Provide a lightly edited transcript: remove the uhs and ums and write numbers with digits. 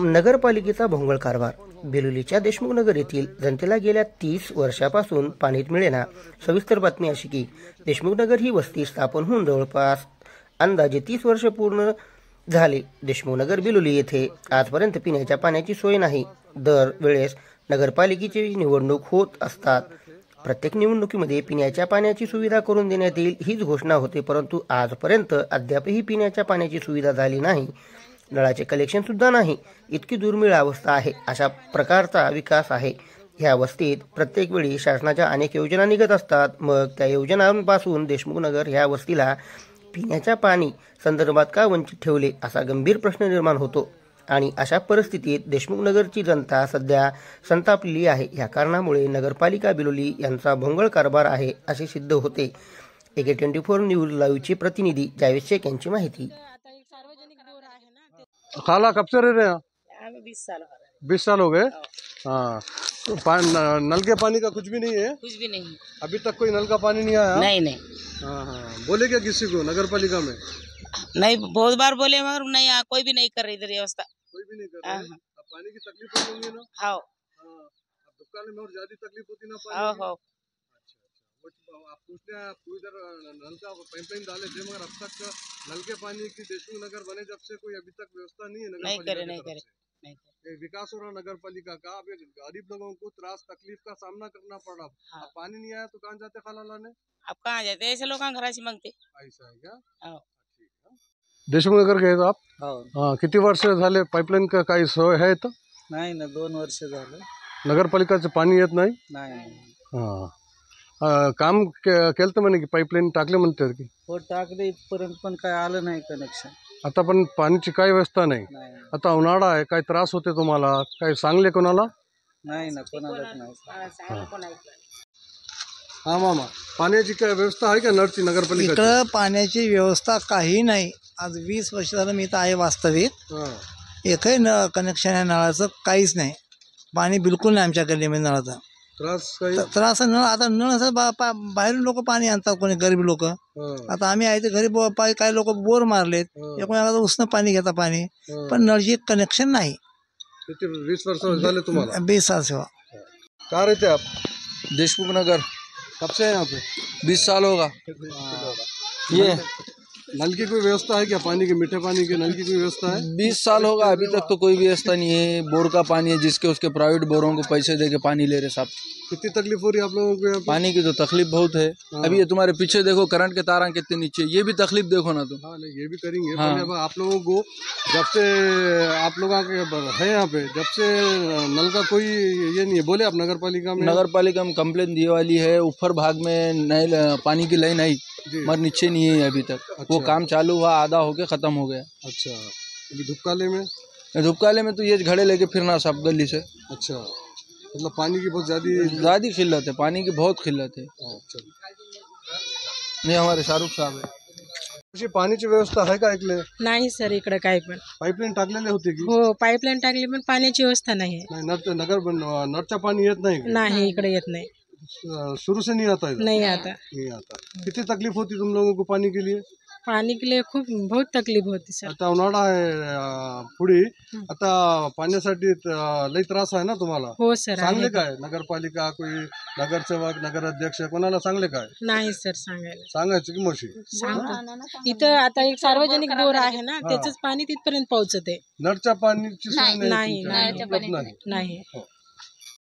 नगरपालिकेचा भोंगळ कारभार. बेलोलीच्या देशमुख नगर येथील जनतेला गेल्या 30 वर्षापासून पाणीच मिळेना. सविस्तर बातमी अशी की देशमुख नगर ही वस्ती स्थापन होऊन जवळपास अंदाजे 30 वर्ष पूर्ण झाले. देशमुख नगर बेलोली येथे आजपर्यंत पिण्याच्या पाण्याची सोय नाही. दर वेळेस नगरपालिकेची निवडणूक होत असतात. प्रत्येक निवडणुकीमध्ये पिण्याच्या पाण्याची सुविधा करून देण्यात येईल हीच घोषणा होते, परंतु आजपर्यंत अद्यापही पिण्याच्या पाण्याची सुविधा झाली नाही. नळाचे कलेक्शन सुद्धा नाही. इतकी दुर्मिळ अवस्था आहे. अशा प्रकारचा विकास आहे. ह्या वस्तीत प्रत्येक वेळी शासनाच्या अनेक योजना निघत असतात. मग त्या योजनांपासून देशमुख नगर ह्या वस्तीला पिण्याच्या पाणी संदर्भात का वंचित ठेवले असा गंभीर प्रश्न निर्माण होतो. आणि अशा परिस्थितीत देशमुख नगरची जनता सध्या संतापलेली आहे. या कारणामुळे नगरपालिका बेलोली यांचा भोंगळ कारभार आहे असे सिद्ध होते. AK24 न्यूज लाईव्हचे प्रतिनिधी जावेद शेख यांची माहिती. खाला कब से रह रहे हैं? हमें 20 साल हो रहा है। 20 साल हो गए। हाँ, नल के पानी का कुछ भी नहीं है? कुछ भी नहीं। अभी तक कोई नल का पानी नहीं आया? नहीं नहीं। हाँ हाँ, बोले क्या किसी को नगर पालिका में? नहीं, बहुत बार बोले मगर नहीं, कोई भी नहीं कर रही इधर व्यवस्था। कोई भी नहीं कर रहा है। अब पानी की तकलीफ होगी ना? हाँ हाँ, अब दुकान में और ज्यादा तकलीफ होती ना हाँ पानी की? हाँ। अच्छा, आप पूछते हैं आपको इधर नल का पाइपलाइन डाले थे, मगर अब तक नल के पानी की देशमुख नगर बने जब से कोई अभी तक व्यवस्था नहीं है नगर नहीं करे पालिका नहीं की तरफ करे से। नहीं करे। ये विकास हो रहा नगर पालिका का, अब ये गरीब लोगों को त्रास तकलीफ का सामना करना पड़ रहा। हाँ। अब पानी नहीं आया तो कहाँ जाते खाला लाने? अब कहाँ जाते ऐसे लोग घर से मांगते। ऐसा है क्या? हाँ। ठीक है। देशमुख नगर गए तो आप? हो हाँ, किती वर्ष झाले पाईपलाईन का काही सोय आहे तर? नाही ना, 2 वर्ष झालं नगरपालिकाचं पाणी येत नाही? नाही। हां, काम केलं तर म्हणे की पाईपलाईन टाकले म्हणतात की? हो टाकले, इथपर्यंत पण काय आलं नाही कनेक्शन। आता पण पाण्याची काही व्यवस्था नाही. नाही आता उन्हाळा आहे, काय त्रास होते तुम्हाला? काय सांगले कोणाला? नाही ना, कोणालाच नाही। हा मामा, पाण्याची काय व्यवस्था आहे का नळची नगरपालिका? इकडं पाण्याची व्यवस्था काही नाही. आज 20 वर्ष झालं मी इथं आहे वास्तविक. एकही नळ कनेक्शन आहे नळाचं काहीच नाही. पाणी बिलकुल नाही आमच्या गल्लीमध्ये नळाचं. त्रास नळ आता नळ असं बाहेरून लोक पाणी आणतात, कोणी गरीब लोक. आता आम्ही आहे ते घरी काही लोक बोर मारलेत, कोणाला उसनं पाणी घेता पाणी, पण नळची कनेक्शन नाही. 20 वर्ष झाले तुम्हाला? 20 साल से हुआ। कहाँ रहते आप? देशमुख नगर। कब से है यहाँ पे? 20 साल होगा। ये नल की कोई व्यवस्था है क्या? पानी के, मीठे पानी के नल की कोई व्यवस्था है? 20 साल होगा, अभी तक तो कोई व्यवस्था नहीं है। बोर का पानी है, जिसके उसके प्राइवेट बोरों को पैसे दे के पानी ले रहे साहब। कितनी तकलीफ हो रही है आप लोगों को यहाँ पे? पानी की तो तकलीफ बहुत है। अभी ये तुम्हारे पीछे देखो, करंट के तार कितने नीचे, ये भी तकलीफ देखो ना तुम। हाँ, ये भी करेंगे। हाँ। अब आप लोगों को जब से आप लोग है यहाँ पे, जब से नल का कोई ये नहीं है, बोले आप नगर पालिका में? नगर पालिका में कंप्लेन दिए वाली है। ऊपर भाग में नए पानी की लाइन आई, मगर नीचे नहीं है अभी तक। अच्छा। वो काम चालू हुआ, आधा हो गया, खत्म हो गया। अच्छा, अभी धूपकाले में? धूपकाले में तो ये घड़े लेके फिरना सब गली से। अच्छा, मतलब पानी की बहुत ज्यादा खिल्लत है, पानी की बहुत खिल्लत है। अच्छा, ये हमारे शाहरुख साहब है। अशी पाण्याची व्यवस्था आहे का ऐकले? नाही सर, इकडे काही पण पाईपलाईन टाकलेले होते की? हो, पाईपलाईन टाकली पण पाण्याची व्यवस्था नाही नाही, नळचं पाणी येत नाही का? नाही, इकडे येत नाही। शुरू से नहीं आता है? नहीं आता। नहीं आता। कितनी तकलीफ होती तुम लोगों को पानी के लिए? पानी के लिए खूप बहुत तकलीफ होती सर। आता उन्हाळा आहे पुढे, आता पाण्यासाठी लई त्रास आहे ना तुम्हाला? हो सर। सांगले काय नगरपालिका, कोई नगरसेवक, नगराध्यक्ष कोणाला सांगले काय? नाही सर, सांगायला सांगायचं की मशी? इथं आता एक सार्वजनिक बोर आहे ना, त्याचंच पाणी तिथपर्यंत पोहोचते। नळच्या पाण्याची सोय नाही तुमच्या? नाही।